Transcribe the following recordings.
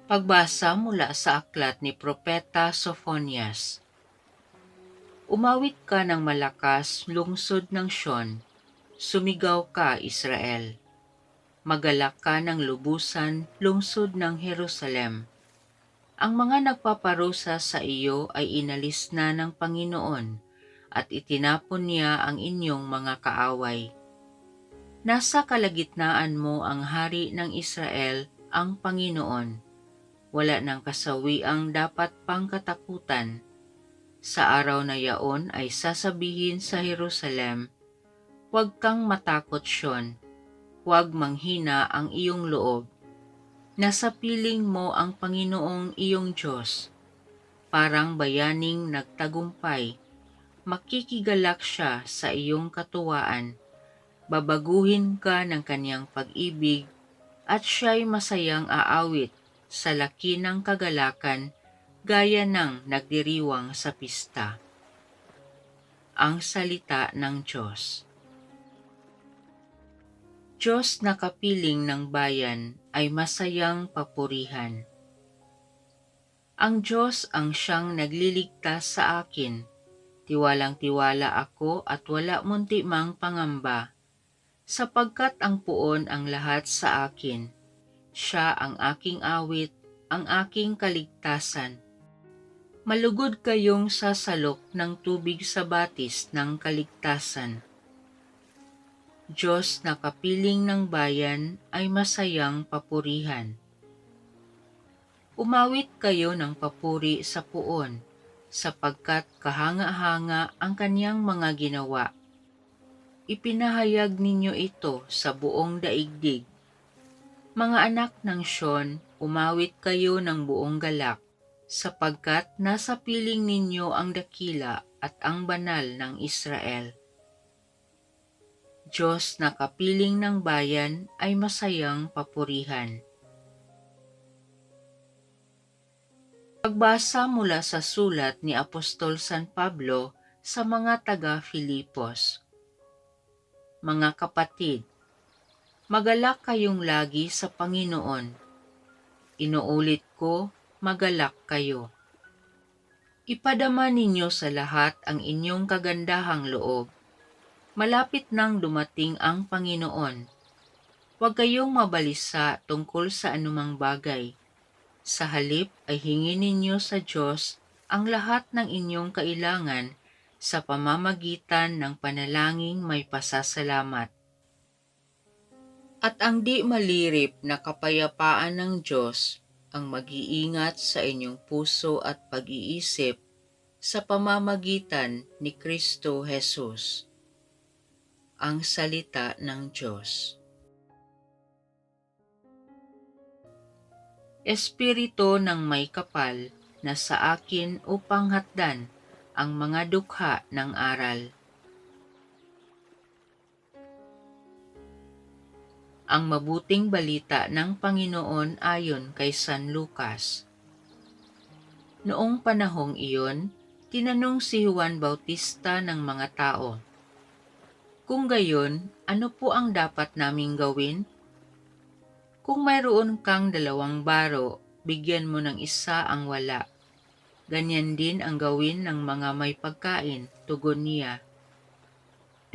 Pagbasa mula sa aklat ni Propeta Sophonias. Umawit ka ng malakas, lungsod ng Sion. Sumigaw ka, Israel. Magalak ka ng lubusan, lungsod ng Jerusalem. Ang mga nagpaparusa sa iyo ay inalis na ng Panginoon, at itinapon niya ang inyong mga kaaway. Nasa kalagitnaan mo ang Hari ng Israel, ang Panginoon. Wala ng kasawiang dapat pang katakutan. Sa araw na yaon ay sasabihin sa Jerusalem, huwag kang matakot, Sion, huwag manghina ang iyong loob. Nasa piling mo ang Panginoong iyong Diyos. Parang bayaning nagtagumpay, makikigalak siya sa iyong katuwaan. Babaguhin ka ng kaniyang pag-ibig at siya'y masayang aawit sa laki ng kagalakan gaya ng nagdiriwang sa pista. Ang salita ng Diyos. Diyos na kapiling ng bayan ay masayang papurihan. Ang Diyos ang siyang nagliligtas sa akin. Tiwalang-tiwala ako at wala munti mang pangamba, sapagkat ang puon ang lahat sa akin. Siya ang aking awit, ang aking kaligtasan. Malugod kayong sasalok ng tubig sa batis ng kaligtasan. Diyos na kapiling ng bayan ay masayang papurihan. Umawit kayo ng papuri sa puon, sapagkat kahanga-hanga ang kaniyang mga ginawa. Ipinahayag ninyo ito sa buong daigdig. Mga anak ng Sion, umawit kayo ng buong galak, sapagkat nasa piling ninyo ang dakila at ang banal ng Israel. Diyos na kapiling ng bayan ay masayang papurihan. Pagbasa mula sa sulat ni Apostol San Pablo sa mga taga-Filipos. Mga kapatid, magalak kayong lagi sa Panginoon. Inuulit ko, magalak kayo. Ipadama ninyo sa lahat ang inyong kagandahang loob. Malapit nang dumating ang Panginoon. Huwag kayong mabalisa tungkol sa anumang bagay. Sa halip ay hingin ninyo sa Diyos ang lahat ng inyong kailangan sa pamamagitan ng panalangin may pasasalamat. At ang di malirip na kapayapaan ng Diyos ang mag-iingat sa inyong puso at pag-iisip sa pamamagitan ni Kristo Jesus. Ang salita ng Diyos. Espiritu ng may kapal na sa akin upang hatdan ang mga dukha ng aral. Ang mabuting balita ng Panginoon ayon kay San Lucas. Noong panahong iyon, tinanong si Juan Bautista ng mga tao, "Kung gayon, ano po ang dapat naming gawin? Kung mayroon kang 2 baro, bigyan mo ng isa ang wala. Ganyan din ang gawin ng mga may pagkain," tugon niya.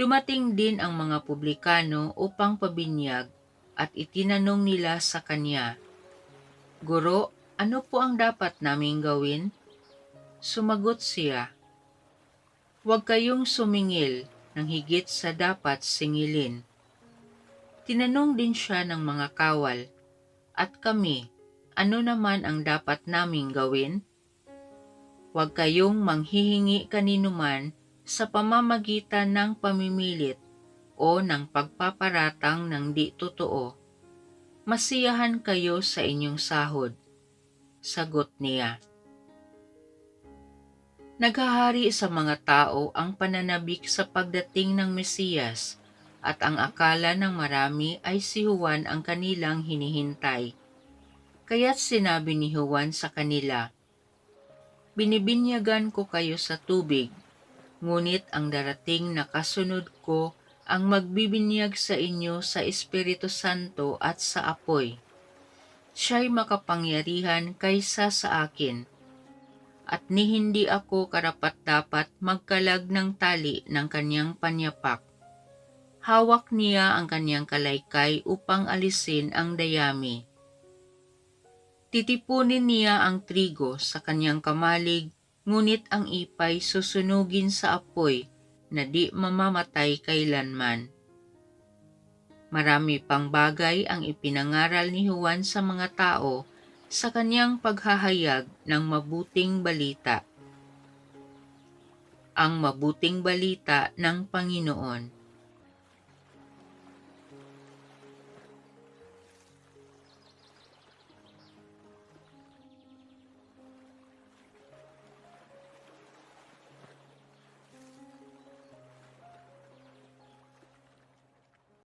Dumating din ang mga publikano upang pabinyag at itinanong nila sa kanya, "Guro, ano po ang dapat naming gawin?" Sumagot siya, "Huwag kayong sumingil ng higit sa dapat singilin." Tinanong din siya ng mga kawal, "At kami, ano naman ang dapat naming gawin?" "Huwag kayong manghihingi kaninuman sa pamamagitan ng pamimilit o ng pagpaparatang ng di totoo. Masiyahan kayo sa inyong sahod." Sagot niya. Naghahari sa mga tao ang pananabik sa pagdating ng Mesiyas, at ang akala ng marami ay si Juan ang kanilang hinihintay. Kaya't sinabi ni Juan sa kanila, "Binibinyagan ko kayo sa tubig, ngunit ang darating na kasunod ko ang magbibinyag sa inyo sa Espiritu Santo at sa apoy. Siya'y makapangyarihan kaysa sa akin, at ni hindi ako karapat-dapat magkalag ng tali ng kanyang panyapak. Hawak niya ang kanyang kalaykay upang alisin ang dayami. Titipunin niya ang trigo sa kanyang kamalig, ngunit ang ipay susunugin sa apoy na di mamamatay kailanman. Marami pang bagay ang ipinangaral ni Juan sa mga tao sa kanyang paghahayag ng mabuting balita. Ang mabuting balita ng Panginoon.